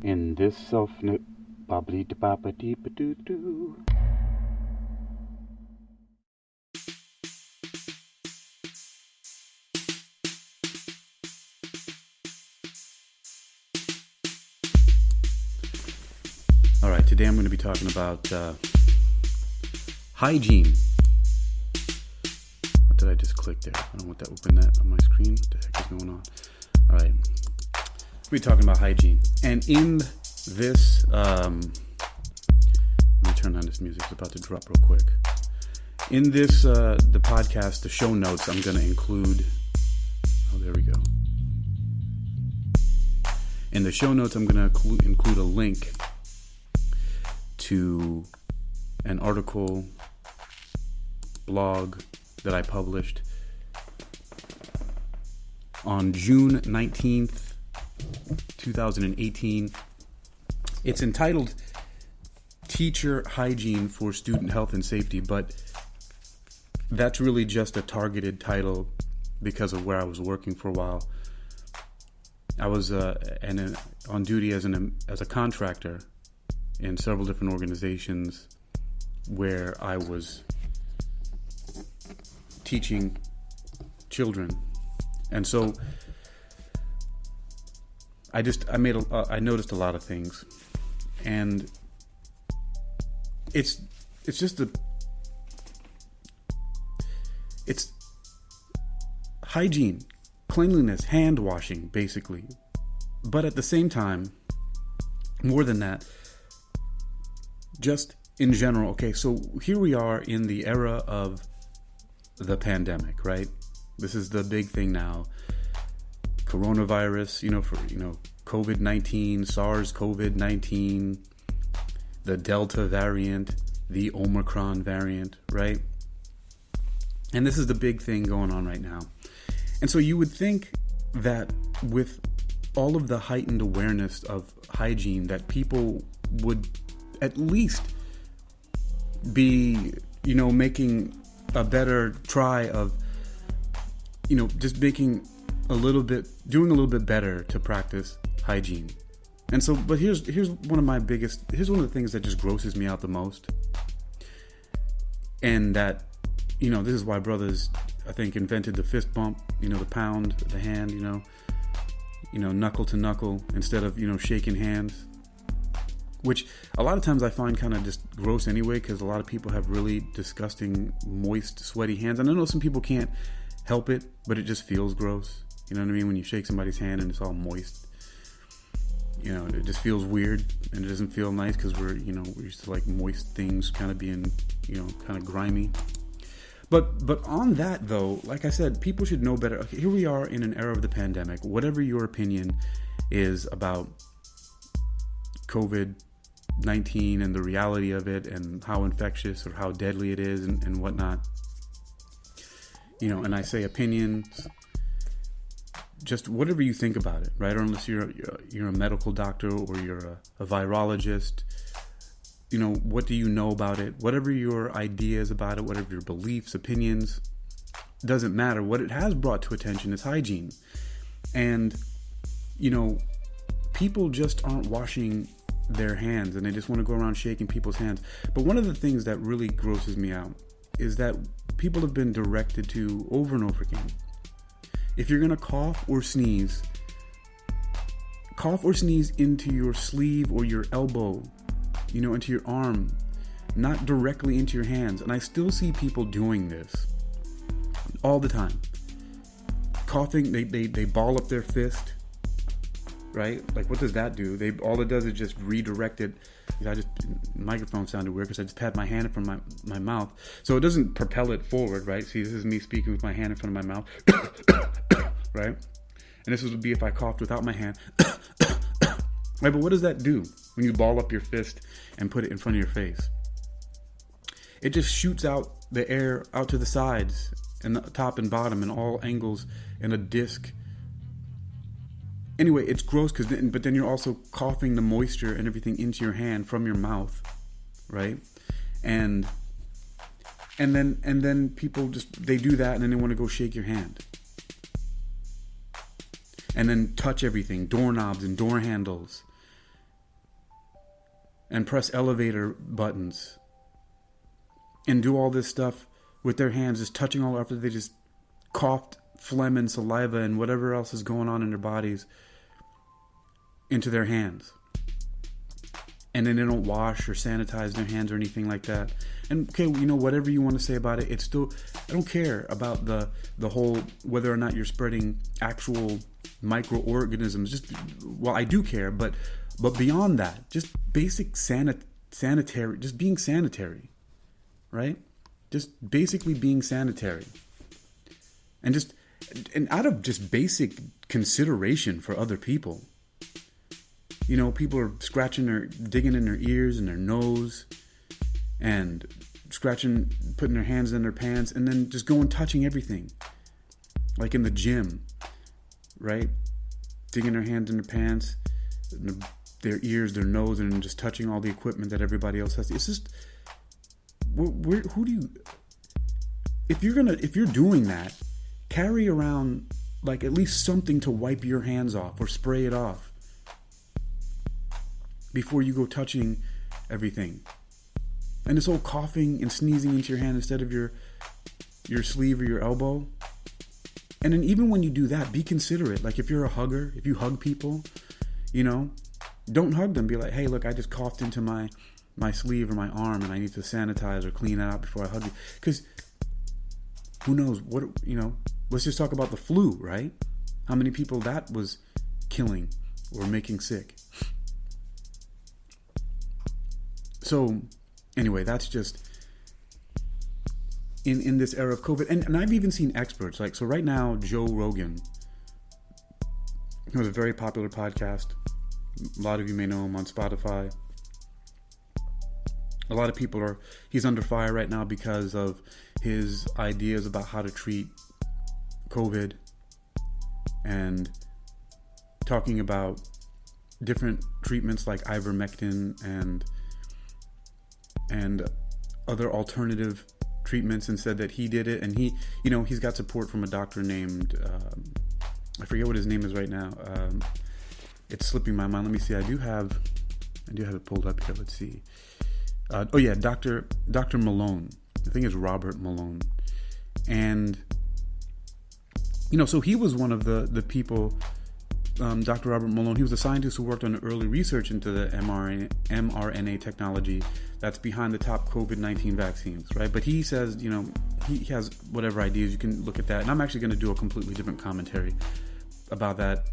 In this soft-nip, bobbly-de-baba-dee-ba-doo-doo. All right, today I'm going to be talking about hygiene. What did I just click there? I don't want to open that on my screen. What the heck is going on? All right, we'll be talking about hygiene. And in this, let me turn on this music. It's about to drop real quick. In this, the podcast, the show notes, I'm going to include, there we go. In the show notes, I'm going to include a link to an article, blog that I published on June 19th, 2018. It's entitled Teacher Hygiene for Student Health and Safety, but that's really just a targeted title because of where I was working for a while. I was on duty as a contractor in several different organizations where I was teaching children, and so I noticed a lot of things, and it's hygiene, cleanliness, hand washing, basically, but at the same time, more than that, just in general. Okay, so here we are in the era of the pandemic, right? This is the big thing now. CoronaVirus, COVID-19, SARS-CoV-19, the Delta variant, the Omicron variant, right? And this is the big thing going on right now. And so you would think that with all of the heightened awareness of hygiene, that people would at least be, making a better try of, just doing a little bit better to practice hygiene. And so, but here's one of the things that just grosses me out the most. And that, this is why brothers, I think, invented the fist bump, the pound, the hand, knuckle to knuckle instead of, shaking hands. Which a lot of times I find kind of just gross anyway, because a lot of people have really disgusting, moist, sweaty hands. And I know some people can't help it, but it just feels gross. You know what I mean? When you shake somebody's hand and it's all moist, it just feels weird, and it doesn't feel nice because we're used to like moist things kind of being, kind of grimy. But on that though, like I said, people should know better. Okay, here we are in an era of the pandemic. Whatever your opinion is about COVID-19 and the reality of it and how infectious or how deadly it is and whatnot, and I say opinions, just whatever you think about it, right? Or unless you're a medical doctor or you're a virologist, what do you know about it? Whatever your ideas about it, whatever your beliefs, opinions, doesn't matter. What it has brought to attention is hygiene. And, people just aren't washing their hands, and they just want to go around shaking people's hands. But one of the things that really grosses me out is that people have been directed to over and over again. If you're going to cough or sneeze into your sleeve or your elbow, into your arm, not directly into your hands. And I still see people doing this all the time. Coughing, they ball up their fist, right? Like, what does that do? All it does is just redirect it. Microphone sounded weird because I just pat my hand in front of my mouth. So it doesn't propel it forward, right? See, this is me speaking with my hand in front of my mouth, right? And this would be if I coughed without my hand, right? But what does that do when you ball up your fist and put it in front of your face? It just shoots out the air out to the sides and the top and bottom and all angles in a disc. Anyway, it's gross but then you're also coughing the moisture and everything into your hand from your mouth, right? And then people they do that, and then they want to go shake your hand. And then touch everything, doorknobs and door handles. and press elevator buttons and do all this stuff with their hands, just touching all after they just coughed phlegm and saliva and whatever else is going on in their bodies into their hands. And then they don't wash or sanitize their hands or anything like that. And okay, whatever you want to say about it, it's still, I don't care about the whole, whether or not you're spreading actual microorganisms. I do care, but beyond that, just basic sanitary, just being sanitary, right? Just basically being sanitary. And out of just basic consideration for other people. People are digging in their ears and their nose and scratching, putting their hands in their pants and then just touching everything. Like in the gym, right? Digging their hands in their pants, their ears, their nose, and just touching all the equipment that everybody else has. It's just, if you're doing that, carry around like at least something to wipe your hands off or spray it off before you go touching everything. And this whole coughing and sneezing into your hand instead of your sleeve or your elbow. And then even when you do that, be considerate. Like if you're a hugger, if you hug people, don't hug them. Be like, hey, look, I just coughed into my sleeve or my arm and I need to sanitize or clean that out before I hug you. Because who knows what, let's just talk about the flu, right? How many people that was killing or making sick. So anyway, that's just in this era of COVID. And I've even seen experts so right now, Joe Rogan, he has a very popular podcast. A lot of you may know him on Spotify. A lot of people he's under fire right now because of his ideas about how to treat COVID and talking about different treatments like ivermectin and other alternative treatments, and said that he did it. And he's got support from a doctor named, I forget what his name is right now. It's slipping my mind. Let me see. I do have it pulled up here. Let's see. Dr. Malone. I think it's Robert Malone. And, so he was one of the people, Dr. Robert Malone, he was a scientist who worked on early research into the mRNA technology that's behind the top COVID-19 vaccines, right? But he says, he has whatever ideas, you can look at that. And I'm actually going to do a completely different commentary about that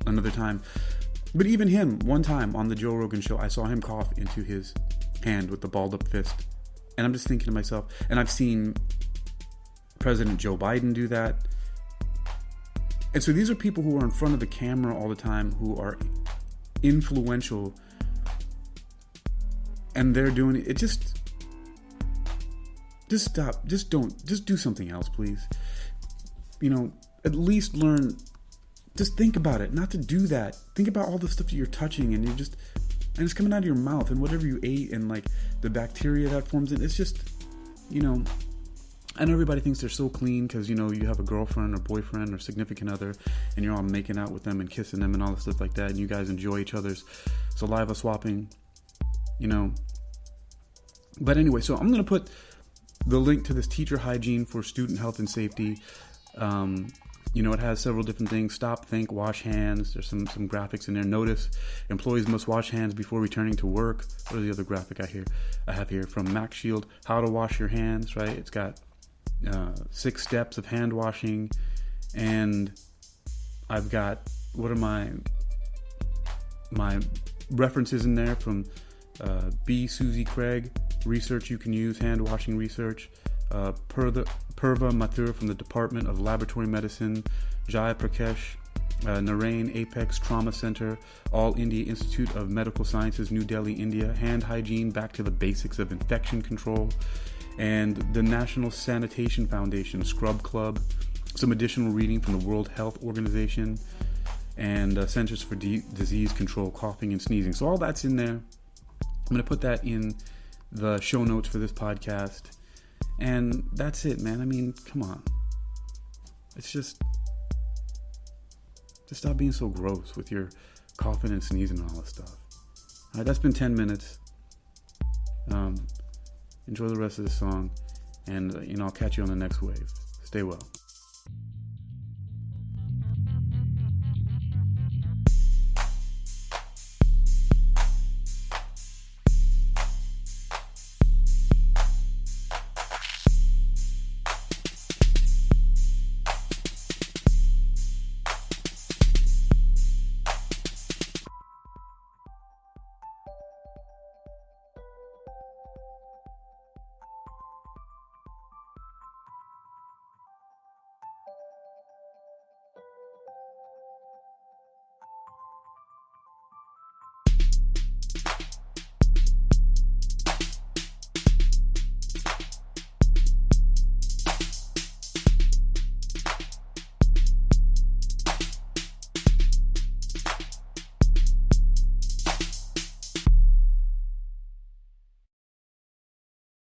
another time. But even him, one time on the Joe Rogan show, I saw him cough into his hand with the balled up fist. And I'm just thinking to myself, and I've seen President Joe Biden do that. And so these are people who are in front of the camera all the time, who are influential, and they're doing it. Just stop. Just do something else, please. At least learn, just think about it, not to do that. Think about all the stuff that you're touching and it's coming out of your mouth, and whatever you ate and like the bacteria that forms in, it's just, I know everybody thinks they're so clean because, you have a girlfriend or boyfriend or significant other and you're all making out with them and kissing them and all this stuff like that. And you guys enjoy each other's saliva swapping, But anyway, so I'm going to put the link to this teacher hygiene for student health and safety. It has several different things. Stop, think, wash hands. There's some graphics in there. Notice employees must wash hands before returning to work. What is the other graphic I have here from Max Shield? How to wash your hands, right? It's got 6 steps of hand washing, and I've got what are my references in there from B. Susie Craig, research you can use, hand washing research, Purva Mathur from the Department of Laboratory Medicine, Jaya Prakash, Narain Apex Trauma Center, All India Institute of Medical Sciences, New Delhi, India, hand hygiene, back to the basics of infection control, and the National Sanitation Foundation, Scrub Club, some additional reading from the World Health Organization, and Centers for Disease Control, coughing and sneezing. So all that's in there. I'm going to put that in the show notes for this podcast. And that's it, man. I mean, come on. It's just stop being so gross with your coughing and sneezing and all that stuff. All right, that's been 10 minutes. Enjoy the rest of the song, and I'll catch you on the next wave. Stay well.